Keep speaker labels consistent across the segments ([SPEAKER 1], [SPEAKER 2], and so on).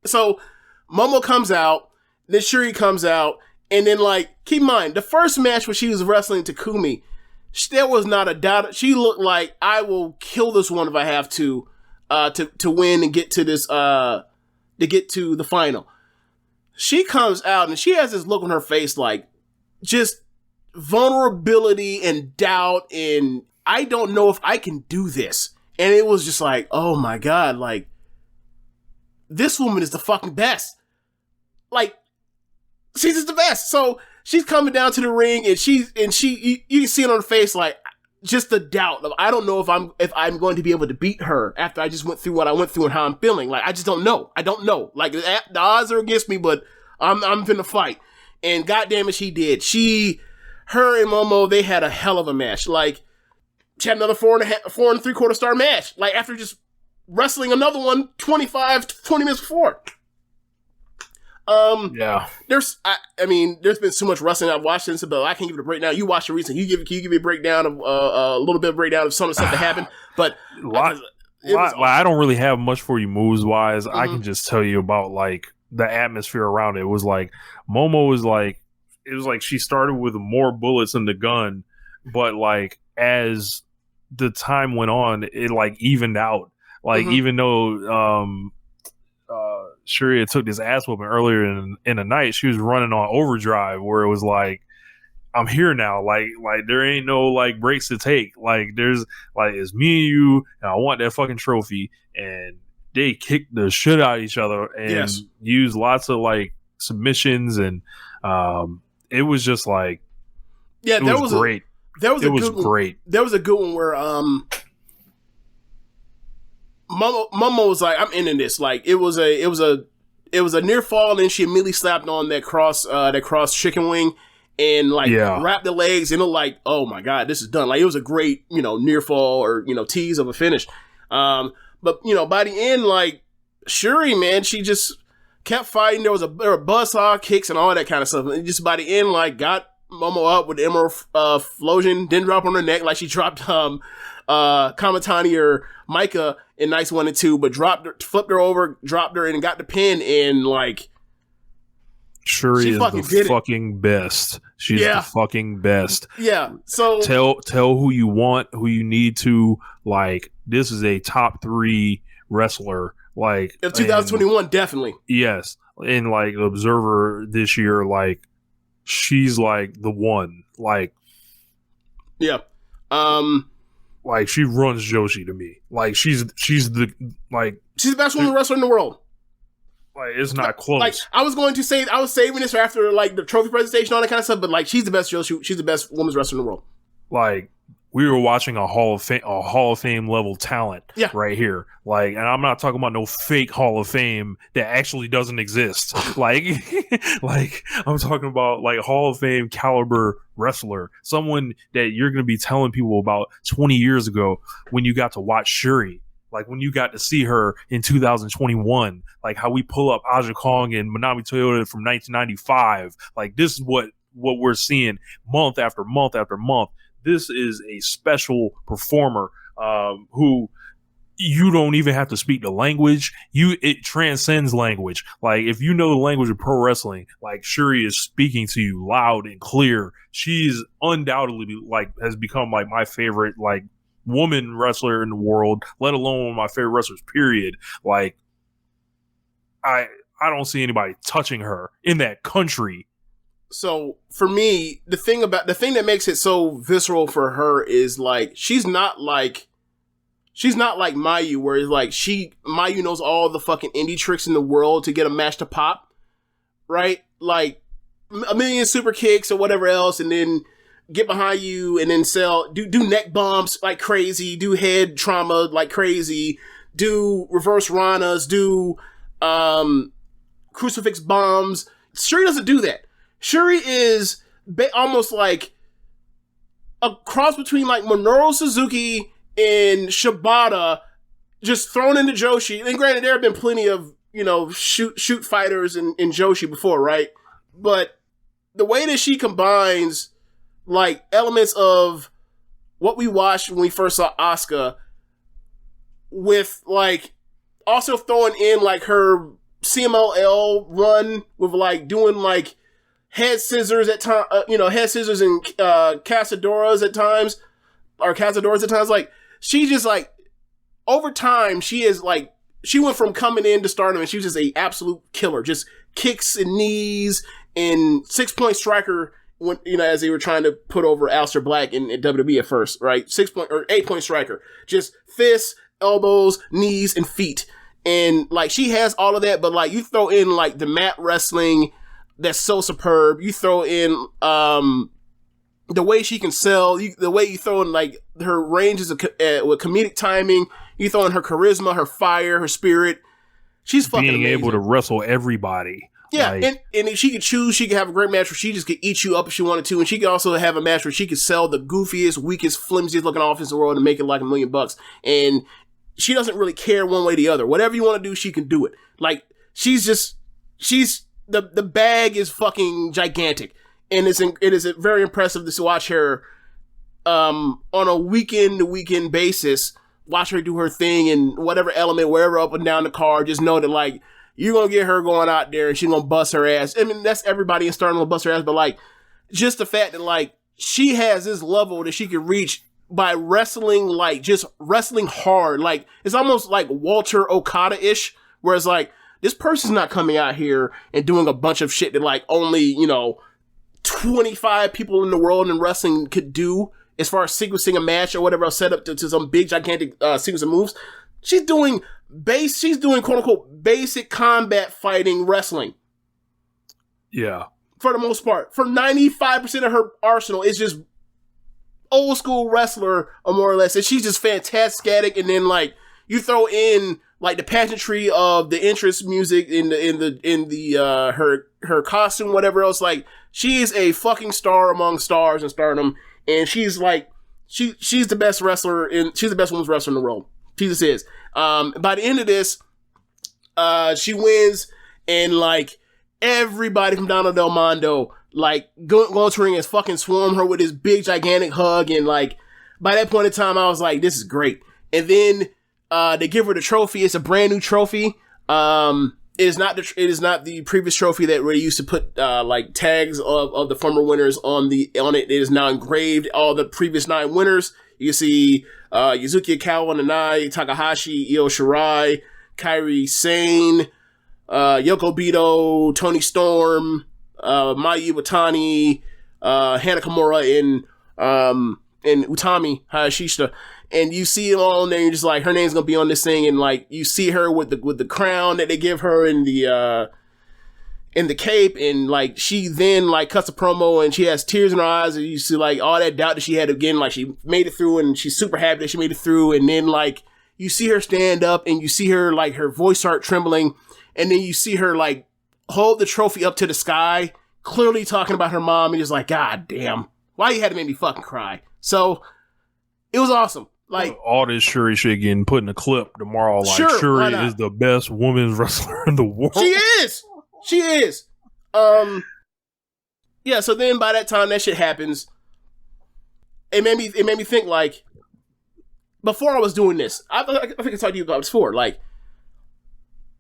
[SPEAKER 1] So Momo comes out, then Syuri comes out, and then like keep in mind the first match when she was wrestling Takumi, there was not a doubt. She looked like I will kill this one if I have to win and get to this to get to the final. She comes out and she has this look on her face like just vulnerability and doubt and I don't know if I can do this. And it was just like, oh my God, like this woman is the fucking best. Like she's just the best. So she's coming down to the ring and you can see it on her face like just the doubt of I don't know if I'm going to be able to beat her after I just went through what I went through and how I'm feeling. Like I just don't know. I don't know. Like the odds are against me, but I'm finna fight. And goddamn it, she did. Her and Momo, they had a hell of a match. Like she had another 4.75 star match. Like after just wrestling another one 20 minutes before.
[SPEAKER 2] Yeah.
[SPEAKER 1] There's been so much wrestling I've watched since, but I can't give it a breakdown. You watched it recently. Can you give me a breakdown of a little bit of breakdown of some of the stuff that happened? But
[SPEAKER 2] I don't really have much for you moves wise. I can just tell you about like the atmosphere around it. It was like Momo was like it was like she started with more bullets in the gun, but like as the time went on, it like evened out. Like even though Syuri took this ass whooping earlier in the night, she was running on overdrive where it was like, I'm here now. Like there ain't no like breaks to take. Like there's like it's me and you, and I want that fucking trophy. And they kicked the shit out of each other and used lots of like submissions, and it was just like it was great. There was a good one where Momo was like, I'm ending this. Like it was a near fall, and then she immediately slapped on that cross chicken wing and like wrapped the legs, and it like, oh my God, this is done. Like it was a great, near fall or, tease of a finish. But by the end, like Syuri, man, she just kept fighting. There were buzzsaw kicks and all that kind of stuff. And just by the end, like got Momo up with the Emerald Flosion, didn't drop on her neck like she dropped Kamatani or Micah in nights 1 and 2, but flipped her over, dropped her, and got the pin. And like Syuri is the fucking best. She's the fucking best.
[SPEAKER 1] Yeah. So
[SPEAKER 2] tell who you want, who you need to. Like this is a top 3 wrestler. Like
[SPEAKER 1] of 2021, definitely.
[SPEAKER 2] Yes, and like Observer this year, like she's like the one. Like like she runs Joshi to me. Like she's the
[SPEAKER 1] best woman wrestler in the world.
[SPEAKER 2] Like it's not close.
[SPEAKER 1] Like I was saving this for after like the trophy presentation, all that kind of stuff. But like she's the best Joshi. She's the best women's wrestler in the world.
[SPEAKER 2] Like we were watching a Hall of Fame level talent right here. Like, and I'm not talking about no fake Hall of Fame that actually doesn't exist. Like I'm talking about like Hall of Fame caliber wrestler, someone that you're going to be telling people about 20 years ago when you got to watch Syuri. Like when you got to see her in 2021, like how we pull up Aja Kong and Manami Toyota from 1995. Like this is what we're seeing month after month after month. This is a special performer who you don't even have to speak the language. It transcends language. Like if you know the language of pro wrestling, like Syuri is speaking to you loud and clear. She's undoubtedly like has become like my favorite like woman wrestler in the world, let alone one of my favorite wrestlers, period. Like I don't see anybody touching her in that country.
[SPEAKER 1] So for me, the thing that makes it so visceral for her is like she's not like Mayu, where it's like Mayu knows all the fucking indie tricks in the world to get a match to pop, right? Like a million super kicks or whatever else, and then get behind you and then do neck bumps like crazy, do head trauma like crazy, do reverse ranas, do crucifix bombs. Syuri doesn't do that. Syuri is almost like a cross between like Minoru Suzuki and Shibata just thrown into Joshi. And granted, there have been plenty of, shoot fighters in Joshi before, right? But the way that she combines like elements of what we watched when we first saw Asuka with like also throwing in like her CMLL run with like doing like head scissors at time, head scissors and cazadoras at times, or cazadoras at times. Like she just like over time she is like she went from coming in to Stardom and she was just a absolute killer, just kicks and knees and 6-point striker. When, as they were trying to put over Aleister Black in WWE at first, right? 6-point or 8-point striker, just fists, elbows, knees, and feet. And like she has all of that, but like you throw in like the mat wrestling that's so superb. You throw in the way she can sell, the way you throw in like her ranges with comedic timing. You throw in her charisma, her fire, her spirit. She's fucking
[SPEAKER 2] being
[SPEAKER 1] amazing.
[SPEAKER 2] Able to wrestle everybody.
[SPEAKER 1] Yeah, like, and if she could choose, she could have a great match where she just could eat you up if she wanted to, and she could also have a match where she could sell the goofiest, weakest, flimsiest looking offense in the world and make it like $1 million. And she doesn't really care one way or the other. Whatever you want to do, she can do it. Like she's the bag is fucking gigantic, and it is very impressive to watch her on a weekend to weekend basis. Watch her do her thing in whatever element, wherever up and down the card. Just know that like. You're going to get her going out there and she's going to bust her ass. I mean, that's everybody in Stardom will bust her ass, but like, just the fact that like, she has this level that she can reach by wrestling, like, just wrestling hard. Like, it's almost like Walter Okada-ish, whereas like, this person's not coming out here and doing a bunch of shit that like only, 25 people in the world in wrestling could do as far as sequencing a match or whatever else set up to some big, gigantic sequence of moves. She's doing quote unquote basic combat fighting wrestling.
[SPEAKER 2] Yeah.
[SPEAKER 1] For the most part. For 95% of her arsenal, it's just old school wrestler, or more or less. And she's just fantastic. And then like you throw in like the pageantry of the entrance music in her costume, whatever else. Like she is a fucking star among stars in Stardom. And she's like she's the best wrestler she's the best women's wrestler in the world. She just is. By the end of this, she wins, and like everybody from Donna Del Mondo, like going to the ring and fucking swarm her with this big gigantic hug, and like by that point in time, I was like, this is great. And then they give her the trophy. It's a brand new trophy. It is not the previous trophy that we used to put like tags of the former winners on it. It is now engraved. All the previous 9 winners. You can see Yuzuki Akawa, Nanai, Takahashi, Io Shirai, Kairi Sane, Yoko Bito, Toni Storm, Mayu Iwatani, Hana Kimura, and Utami Hayashishita. And you see them all in there, and you're just like, her name's gonna be on this thing, and like you see her with the crown that they give her in the cape, and like she then like cuts a promo and she has tears in her eyes, and you see like all that doubt that she had again, like she made it through and she's super happy that she made it through. And then like you see her stand up and you see her like her voice start trembling, and then you see her like hold the trophy up to the sky, clearly talking about her mom, and just like, God damn, why you had to make me fucking cry? So it was awesome. Like
[SPEAKER 2] all this Syuri shit getting put in a clip tomorrow. Like
[SPEAKER 1] sure,
[SPEAKER 2] Syuri is the best women's wrestler in the world.
[SPEAKER 1] She is. Yeah, so then by that time that shit happens, it made me think like, before I was doing this, I think I talked to you about this before, like,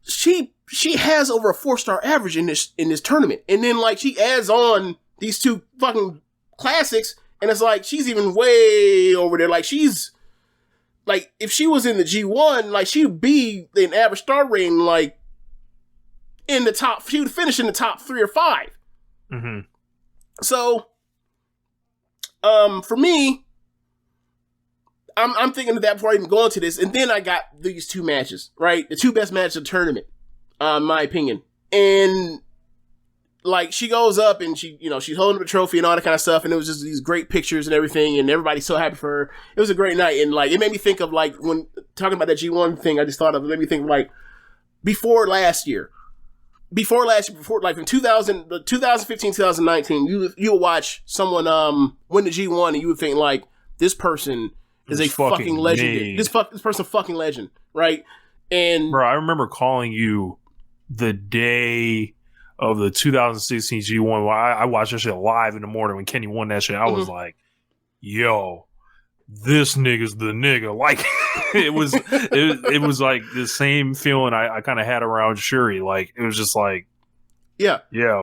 [SPEAKER 1] she has over a 4-star average in this tournament. And then like she adds on these 2 fucking classics, and it's like she's even way over there. Like she's like, if she was in the G1, like she'd be an average star rating like in the top, she would finish in the top 3 or 5.
[SPEAKER 2] Mm-hmm.
[SPEAKER 1] So, for me, I'm thinking of that before I even go into this, and then I got these 2 matches, right? The 2 best matches of the tournament, in my opinion. And like she goes up and she's holding up a trophy and all that kind of stuff, and it was just these great pictures and everything, and everybody's so happy for her. It was a great night, and like it made me think of like when talking about that G1 thing, I just thought of it, made me think of like before last year, like in 2015, 2019, you would watch someone win the G1 and you would think like, this person is a fucking legend. This person fucking legend, right? And
[SPEAKER 2] bro, I remember calling you the day of the 2016 G1. I watched that shit live in the morning when Kenny won that shit. I was like, yo, this nigga's the nigga. Like it was like the same feeling I kind of had around Syuri. Like it was just like, yeah,